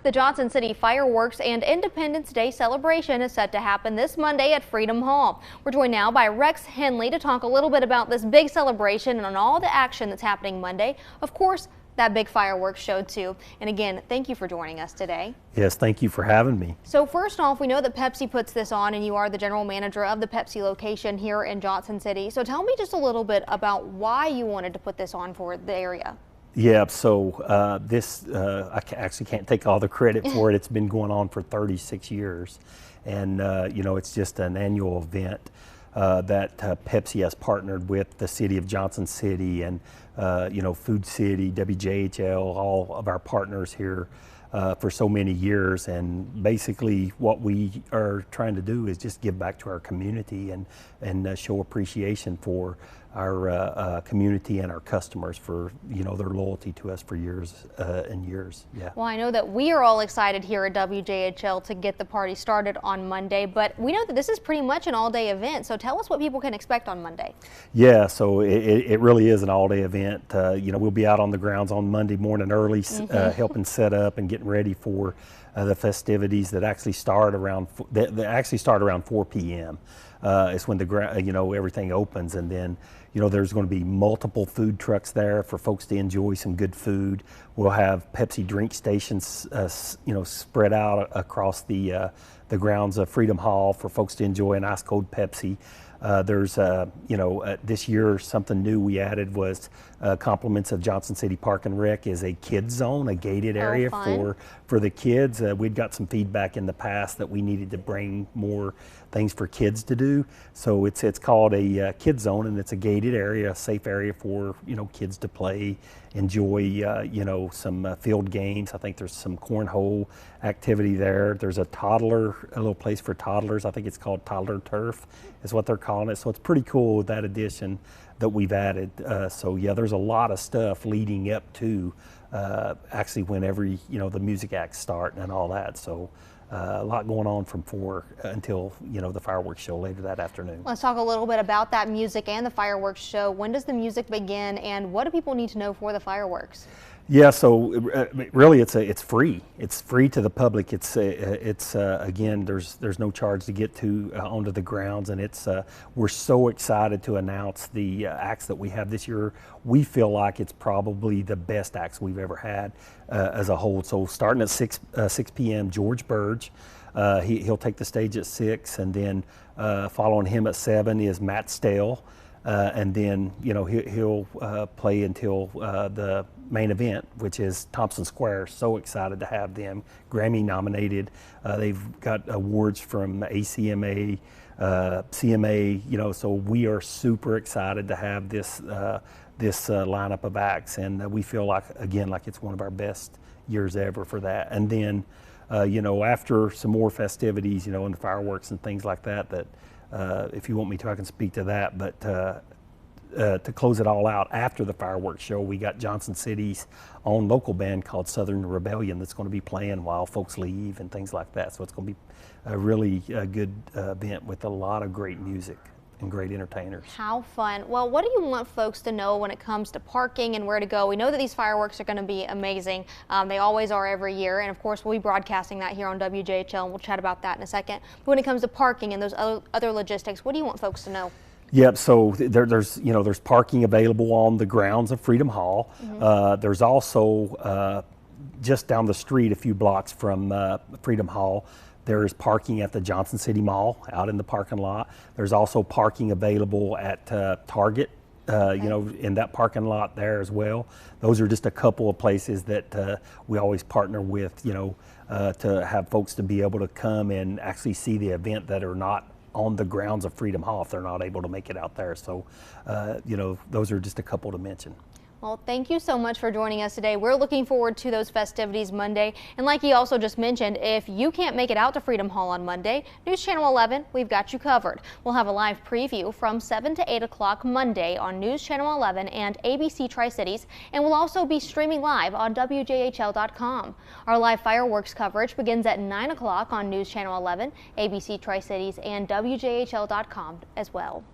The Johnson City Fireworks and Independence Day celebration is set to happen this Monday at Freedom Hall. We're joined now by Rex Henley to talk a little bit about this big celebration and on all the action that's happening Monday. Of course, that big fireworks show too. And again, thank you for joining us today. Yes, thank you for having me. So first off, we know that Pepsi puts this on and you are the general manager of the Pepsi location here in Johnson City. So tell me just a little bit about why you wanted to put this on for the area. Yeah, so I actually can't take all the credit for it. It's been going on for 36 years. And, it's just an annual event that Pepsi has partnered with the city of Johnson City and, Food City, WJHL, all of our partners here for so many years. And basically what we are trying to do is just give back to our community and show appreciation for our community and our customers for their loyalty to us for years and years. Yeah. Well, I know that we are all excited here at WJHL to get the party started on Monday, but we know that this is pretty much an all-day event. So tell us what people can expect on Monday. Yeah, so it really is an all-day event. We'll be out on the grounds on Monday morning early, helping set up and getting ready for the festivities that actually start around 4 p.m. It's when everything opens, and then there's going to be multiple food trucks there for folks to enjoy some good food. We'll have Pepsi drink stations spread out across the grounds of Freedom Hall for folks to enjoy an ice cold Pepsi. There's this year something new we added was compliments of Johnson City Park and Rec is a kids zone, a gated area for the kids. We'd got some feedback in the past that we needed to bring more things for kids to do. So it's called a kids zone, and it's a gated area, a safe area for kids to play, enjoy some field games. I think there's some cornhole activity there. There's a little place for toddlers. I think it's called Toddler Turf is what they're calling it. So it's pretty cool with that addition that we've added. So yeah, there's a lot of stuff leading up to actually whenever the music acts start and all that. So a lot going on from 4 until the fireworks show later that afternoon. Let's talk a little bit about that music and the fireworks show. When does the music begin, and what do people need to know for the fireworks? Yeah, so really it's free. It's free to the public. It's again, there's no charge to get onto the grounds, and we're so excited to announce the acts that we have this year. We feel like it's probably the best acts we've ever had as a whole. So starting at 6 p.m., George Burge. He'll take the stage at 6, and then following him at 7 is Matt Stale. And then he'll play until the main event, which is Thompson Square. So excited to have them, Grammy nominated. They've got awards from ACMA, CMA. So we are super excited to have this lineup of acts, and we feel like it's one of our best years ever for that. And then after some more festivities, and the fireworks and things like that. If you want me to, I can speak to that. But to close it all out, after the fireworks show, we got Johnson City's own local band called Southern Rebellion that's going to be playing while folks leave and things like that. So it's going to be a really good event with a lot of great music and great entertainers. How fun. Well, what do you want folks to know when it comes to parking and where to go? We know that these fireworks are going to be amazing. They always are every year, and of course we'll be broadcasting that here on WJHL, and we'll chat about that in a second. But when it comes to parking and those other logistics, what do you want folks to know? Yep. So there's parking available on the grounds of Freedom Hall. There's also just down the street, a few blocks from Freedom Hall, there's parking at the Johnson City Mall out in the parking lot. There's also parking available at Target, in that parking lot there as well. Those are just a couple of places that we always partner with, to have folks to be able to come and actually see the event that are not on the grounds of Freedom Hall if they're not able to make it out there. So, those are just a couple to mention. Well, thank you so much for joining us today. We're looking forward to those festivities Monday. And like he also just mentioned, if you can't make it out to Freedom Hall on Monday, News Channel 11, we've got you covered. We'll have a live preview from 7 to 8 o'clock Monday on News Channel 11 and ABC Tri-Cities, and we'll also be streaming live on WJHL.com. Our live fireworks coverage begins at 9 o'clock on News Channel 11, ABC Tri-Cities, and WJHL.com as well.